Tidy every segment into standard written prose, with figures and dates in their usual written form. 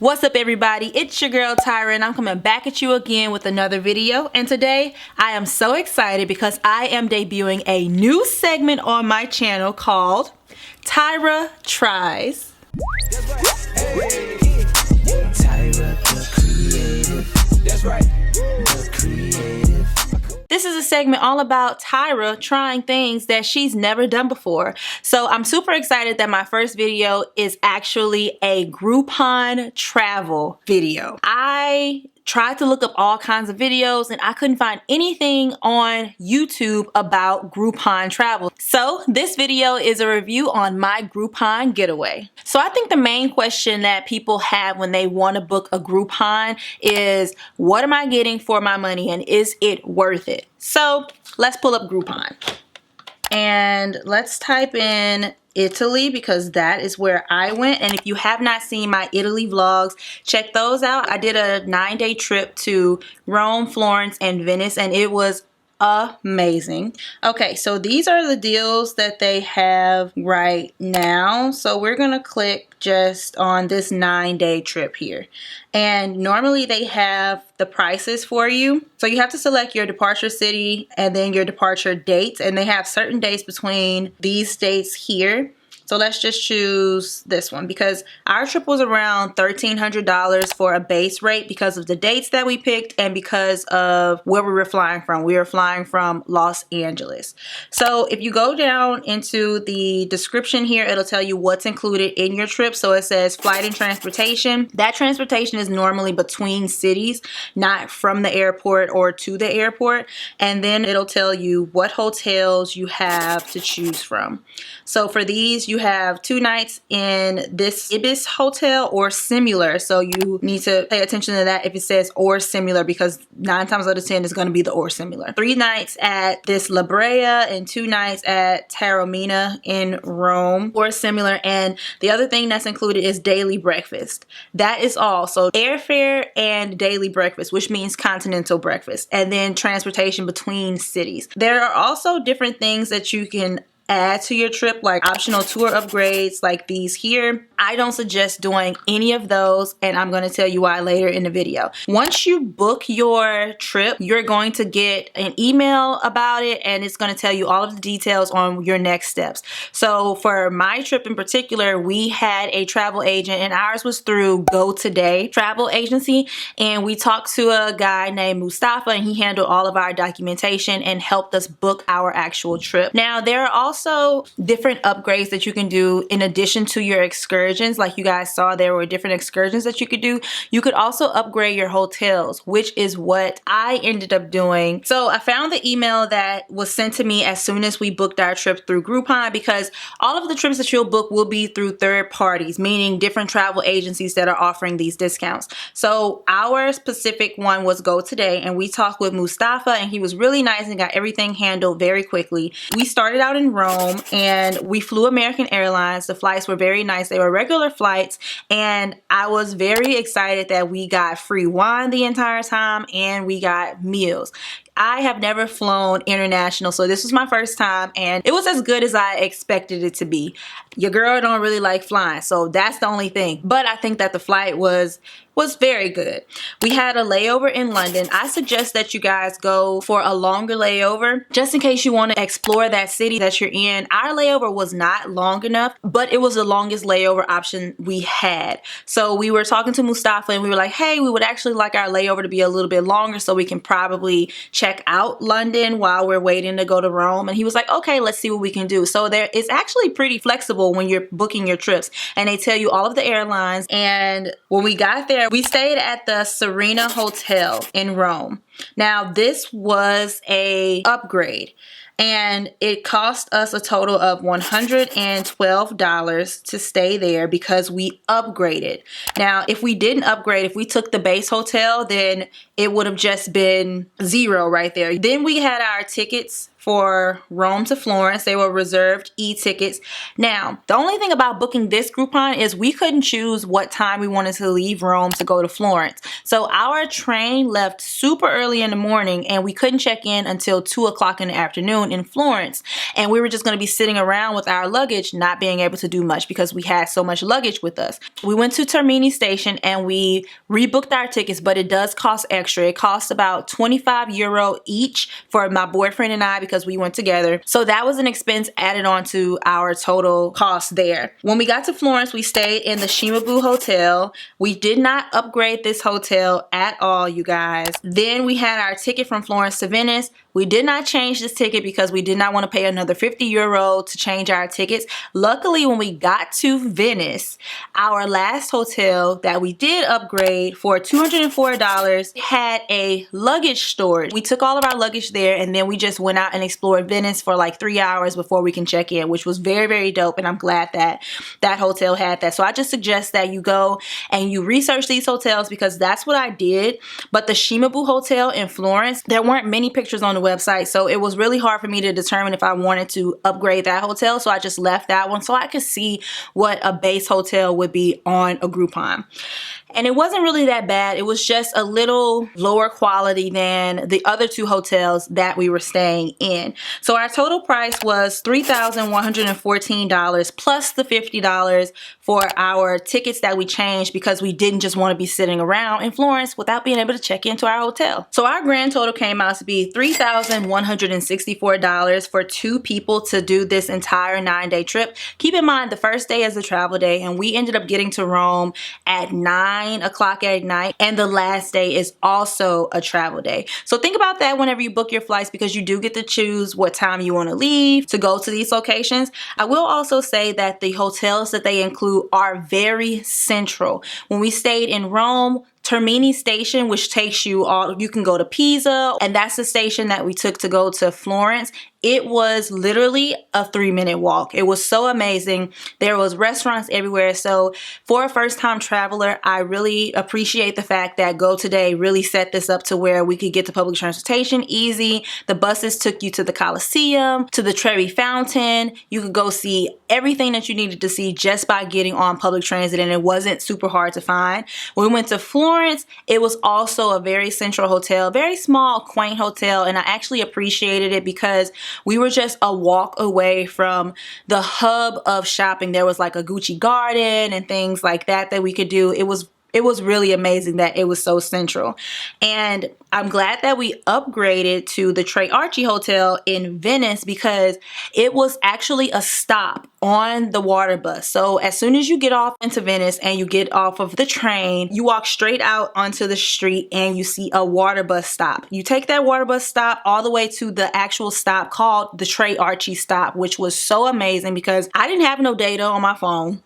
What's up everybody, it's your girl Tyra and I'm coming back at you again with another video. And today I am so excited because I am debuting a new segment on my channel called Tyra Tries. That's right. Hey. Tyra the creative. That's right. The creative. This is a segment all about Tyra trying things that she's never done before. So I'm super excited that my first video is actually a Groupon Travel video. I tried to look up all kinds of videos and I couldn't find anything on YouTube about Groupon Travel. So this video is a review on my Groupon Getaway. So I think the main question that people have when they want to book a Groupon is, what am I getting for my money and is it worth it? So let's pull up Groupon and let's type in Italy because that is where I went. And if you have not seen my Italy vlogs, check those out. I did a 9-day trip to Rome, Florence, and Venice, and it was amazing. Okay, so these are the deals that they have right now. So we're gonna click just on this 9-day trip here. And normally they have the prices for you. So you have to select your departure city and then your departure dates. And they have certain dates between these dates here. So let's just choose this one because our trip was around $1,300 for a base rate because of the dates that we picked and because of where we were flying from. We were flying from Los Angeles. So if you go down into the description here, it'll tell you what's included in your trip. So it says flight and transportation. That transportation is normally between cities, not from the airport or to the airport. And then it'll tell you what hotels you have to choose from. So for these, you have 2 nights in this Ibis hotel or similar. So you need to pay attention to that if it says or similar because 9 times out of 10 is going to be the or similar. 3 nights at this La Brea and 2 nights at Taormina in Rome or similar. And the other thing that's included is daily breakfast. That is all. So airfare and daily breakfast, which means continental breakfast, and then transportation between cities. There are also different things that you can add to your trip, like optional tour upgrades like these here. I don't suggest doing any of those, and I'm going to tell you why later in the video. Once you book your trip, you're going to get an email about it, and it's going to tell you all of the details on your next steps. So for my trip in particular, we had a travel agent, and ours was through Go Today travel agency, and we talked to a guy named Mustafa, and he handled all of our documentation and helped us book our actual trip. Now there are also different upgrades that you can do in addition to your excursions. Like you guys saw, there were different excursions that you could do. You could also upgrade your hotels, which is what I ended up doing. So I found the email that was sent to me as soon as we booked our trip through Groupon, because all of the trips that you'll book will be through third parties, meaning different travel agencies that are offering these discounts. So our specific one was Go Today, and we talked with Mustafa, and he was really nice and got everything handled very quickly. We started out in Rome and we flew American Airlines. The flights were very nice. They were regular flights, and I was very excited that we got free wine the entire time and we got meals. I have never flown international, so this was my first time, and it was as good as I expected it to be. Your girl don't really like flying, so that's the only thing. But I think that the flight was very good. We had a layover in London. I suggest that you guys go for a longer layover just in case you want to explore that city that you're in. Our layover was not long enough, but it was the longest layover option we had. So we were talking to Mustafa and we were like, hey, we would actually like our layover to be a little bit longer so we can probably check out London while we're waiting to go to Rome. And he was like, okay, let's see what we can do. So there is actually pretty flexible when you're booking your trips, and they tell you all of the airlines. And when we got there, we stayed at the Serena Hotel in Rome. Now this was a upgrade, and it cost us a total of $112 to stay there because we upgraded. Now if we didn't upgrade, if we took the base hotel, then it would have just been $0 right there. Then we had our tickets for Rome to Florence. They were reserved e-tickets. Now, the only thing about booking this Groupon is we couldn't choose what time we wanted to leave Rome to go to Florence. So our train left super early in the morning and we couldn't check in until 2 o'clock in the afternoon in Florence. And we were just going to be sitting around with our luggage, not being able to do much because we had so much luggage with us. We went to Termini station and we rebooked our tickets, but it does cost extra. It costs about 25 euro each for my boyfriend and I because we went together. So that was an expense added on to our total cost there. When we got to Florence, we stayed in the Shimabu Hotel. We did not upgrade this hotel at all, you guys. Then we had our ticket from Florence to Venice. We did not change this ticket because we did not want to pay another 50 euro to change our tickets. Luckily, when we got to Venice, our last hotel that we did upgrade for $204 had a luggage storage. We took all of our luggage there and then we just went out and explored Venice for like 3 hours before we can check in, which was very, very dope. And I'm glad that that hotel had that. So I just suggest that you go and you research these hotels because that's what I did. But the Shimabu Hotel in Florence, there weren't many pictures on the website, so it was really hard for me to determine if I wanted to upgrade that hotel, so I just left that one so I could see what a base hotel would be on a Groupon. And it wasn't really that bad. It was just a little lower quality than the other two hotels that we were staying in. So our total price was $3,114 plus the $50 for our tickets that we changed because we didn't just want to be sitting around in Florence without being able to check into our hotel. So our grand total came out to be $3,164 for 2 people to do this entire 9-day trip. Keep in mind the first day is a travel day and we ended up getting to Rome at 9 o'clock at night, and the last day is also a travel day. So think about that whenever you book your flights because you do get to choose what time you want to leave to go to these locations. I will also say that the hotels that they include are very central. When we stayed in Rome, Termini station, which takes you all, you can go to Pisa, and that's the station that we took to go to Florence. It was literally a 3-minute walk. It was so amazing. There was restaurants everywhere. So for a first-time traveler, I really appreciate the fact that Go Today really set this up to where we could get to public transportation easy. The buses took you to the Colosseum, to the Trevi Fountain. You could go see everything that you needed to see just by getting on public transit, and it wasn't super hard to find. When we went to Florence, it was also a very central hotel, very small, quaint hotel, and I actually appreciated it because we were just a walk away from the hub of shopping. There was like a Gucci garden and things like that that we could do. It was really amazing that it was so central. And I'm glad that we upgraded to the Tre Archi Hotel in Venice because it was actually a stop on the water bus. So as soon as you get off into Venice and you get off of the train, you walk straight out onto the street and you see a water bus stop. You take that water bus stop all the way to the actual stop called the Tre Archi stop, which was so amazing because I didn't have no data on my phone,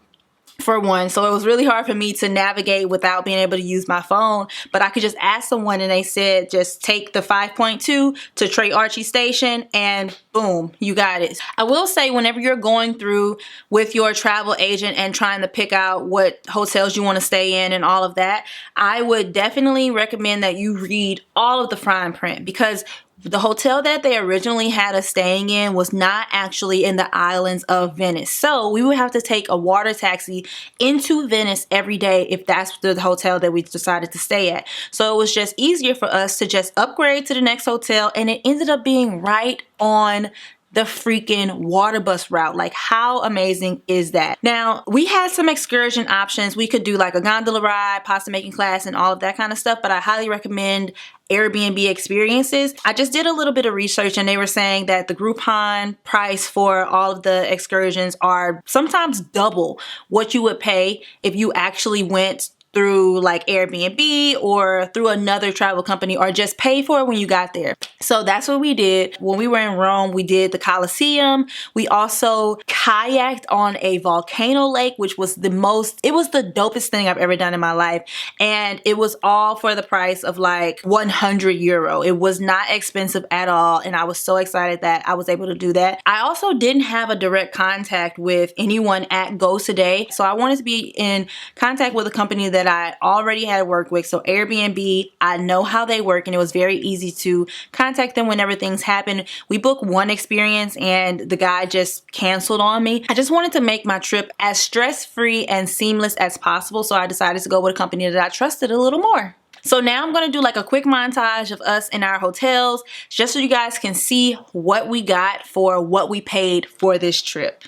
for one, so it was really hard for me to navigate without being able to use my phone, but I could just ask someone and they said just take the 5.2 to Tre Archi station and boom, you got it. I will say whenever you're going through with your travel agent and trying to pick out what hotels you want to stay in and all of that, I would definitely recommend that you read all of the fine print because the hotel that they originally had us staying in was not actually in the islands of Venice. So we would have to take a water taxi into Venice every day if that's the hotel that we decided to stay at. So it was just easier for us to just upgrade to the next hotel, and it ended up being right on the freaking water bus route. Like, how amazing is that? Now, we had some excursion options. We could do like a gondola ride, pasta making class, and all of that kind of stuff, but I highly recommend Airbnb experiences. I just did a little bit of research and they were saying that the Groupon price for all of the excursions are sometimes double what you would pay if you actually went through like Airbnb or through another travel company, or just pay for it when you got there. So that's what we did. When we were in Rome, we did the Colosseum. We also kayaked on a volcano lake, which was the dopest thing I've ever done in my life. And it was all for the price of like 100 euro. It was not expensive at all. And I was so excited that I was able to do that. I also didn't have a direct contact with anyone at Go Today. So I wanted to be in contact with a company that I already had worked with. So Airbnb, I know how they work, and it was very easy to contact them whenever things happen. We booked one experience and the guy just canceled on me. I just wanted to make my trip as stress-free and seamless as possible, so I decided to go with a company that I trusted a little more. So now I'm gonna do like a quick montage of us in our hotels, just so you guys can see what we got for what we paid for this trip.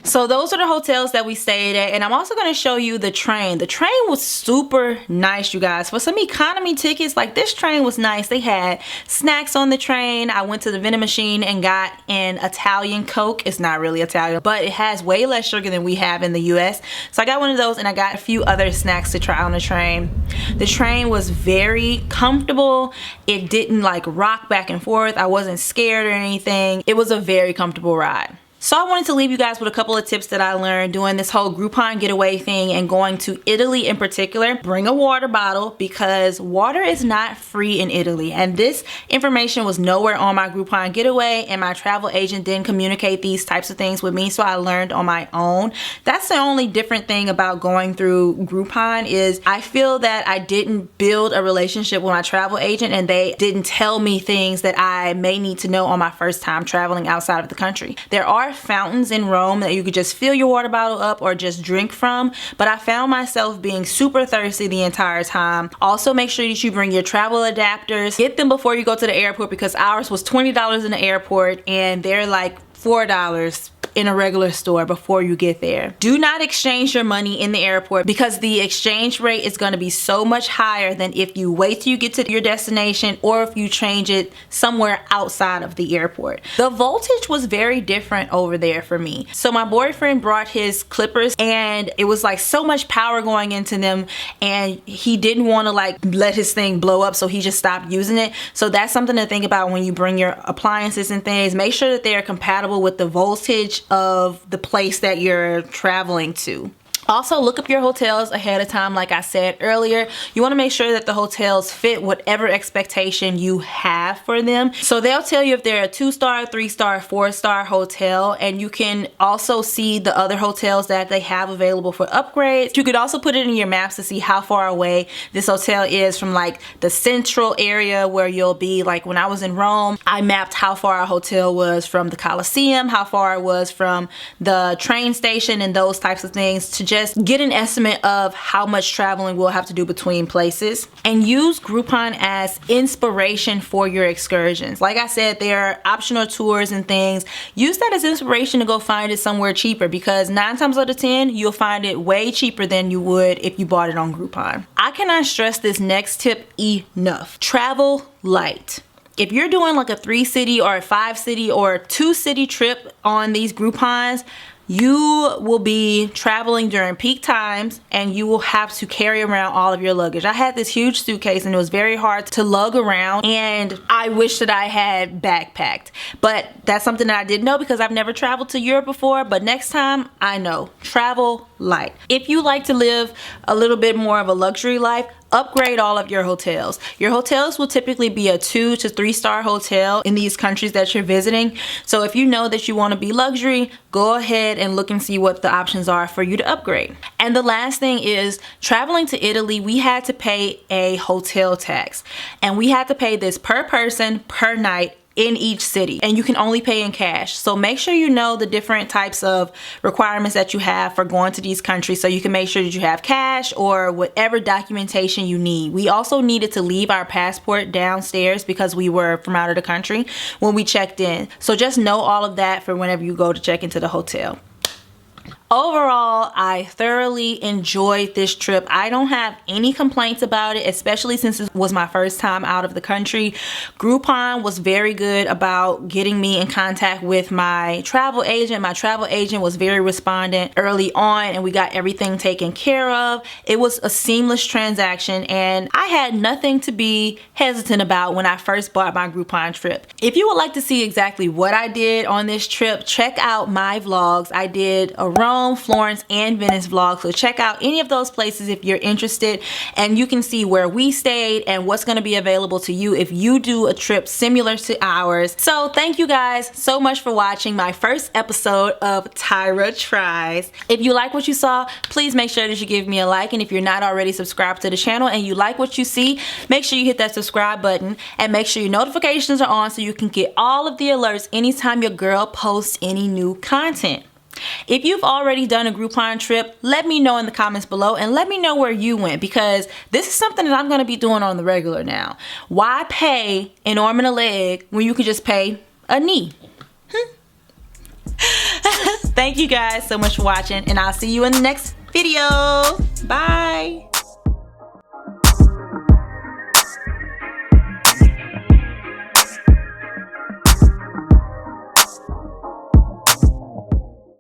So those are the hotels that we stayed at, and I'm also going to show you the train. The train was super nice, you guys. For some economy tickets, like this train was nice. They had snacks on the train. I went to the vending machine and got an Italian Coke. It's not really Italian, but it has way less sugar than we have in the US. So I got one of those, and I got a few other snacks to try on the train. The train was very comfortable. It didn't like rock back and forth. I wasn't scared or anything. It was a very comfortable ride. So I wanted to leave you guys with a couple of tips that I learned doing this whole Groupon Getaway thing and going to Italy in particular. Bring a water bottle, because water is not free in Italy. And this information was nowhere on my Groupon Getaway, and my travel agent didn't communicate these types of things with me, so I learned on my own. That's the only different thing about going through Groupon, is I feel that I didn't build a relationship with my travel agent, and they didn't tell me things that I may need to know on my first time traveling outside of the country. There are fountains in Rome that you could just fill your water bottle up or just drink from, but I found myself being super thirsty the entire time. Also, make sure that you bring your travel adapters. Get them before you go to the airport, because ours was $20 in the airport and they're like $4 in a regular store before you get there. Do not exchange your money in the airport, because the exchange rate is going to be so much higher than if you wait till you get to your destination or if you change it somewhere outside of the airport. The voltage was very different over there for me. So my boyfriend brought his clippers, and it was like so much power going into them, and he didn't want to like let his thing blow up, so he just stopped using it. So that's something to think about when you bring your appliances and things. Make sure that they are compatible with the voltage of the place that you're traveling to. Also, look up your hotels ahead of time. Like I said earlier, you want to make sure that the hotels fit whatever expectation you have for them. So they'll tell you if they're a 2-star, 3-star, 4-star hotel, and you can also see the other hotels that they have available for upgrades. You could also put it in your maps to see how far away this hotel is from like the central area where you'll be. Like when I was in Rome, I mapped how far our hotel was from the Colosseum, how far it was from the train station, and those types of things, to just get an estimate of how much traveling we'll have to do between places. And use Groupon as inspiration for your excursions. Like I said, there are optional tours and things. Use that as inspiration to go find it somewhere cheaper, because 9 times out of 10 you'll find it way cheaper than you would if you bought it on Groupon. I cannot stress this next tip enough. Travel light. If you're doing like a 3-city or a 5-city or a 2-city trip on these Groupons, you will be traveling during peak times, and you will have to carry around all of your luggage. I had this huge suitcase, and it was very hard to lug around, and I wish that I had backpacked. But that's something that I didn't know, because I've never traveled to Europe before. But next time, I know. Travel light. If you like to live a little bit more of a luxury life, upgrade all of your hotels. Your hotels will typically be a 2 to 3-star hotel in these countries that you're visiting. So if you know that you want to be luxury, go ahead and look and see what the options are for you to upgrade. And the last thing is, traveling to Italy, we had to pay a hotel tax, and we had to pay this per person per night in each city, and you can only pay in cash. So make sure you know the different types of requirements that you have for going to these countries, so you can make sure that you have cash or whatever documentation you need. We also needed to leave our passport downstairs because we were from out of the country when we checked in. So just know all of that for whenever you go to check into the hotel. Overall, I thoroughly enjoyed this trip. I don't have any complaints about it, especially since it was my first time out of the country. Groupon was very good about getting me in contact with my travel agent. My travel agent was very respondent early on, and we got everything taken care of. It was a seamless transaction, and I had nothing to be hesitant about when I first bought my Groupon trip. If you would like to see exactly what I did on this trip, check out my vlogs. I did a Rome, Florence, and Venice vlog, so check out any of those places if you're interested, and you can see where we stayed and what's going to be available to you if you do a trip similar to ours. So thank you guys so much for watching my first episode of Tyra Tries. If you like what you saw, please make sure that you give me a like, and if you're not already subscribed to the channel and you like what you see, make sure you hit that subscribe button and make sure your notifications are on so you can get all of the alerts anytime your girl posts any new content. If you've already done a Groupon trip, let me know in the comments below, and let me know where you went, because this is something that I'm going to be doing on the regular now. Why pay an arm and a leg when you can just pay a knee? Thank you guys so much for watching, and I'll see you in the next video. Bye.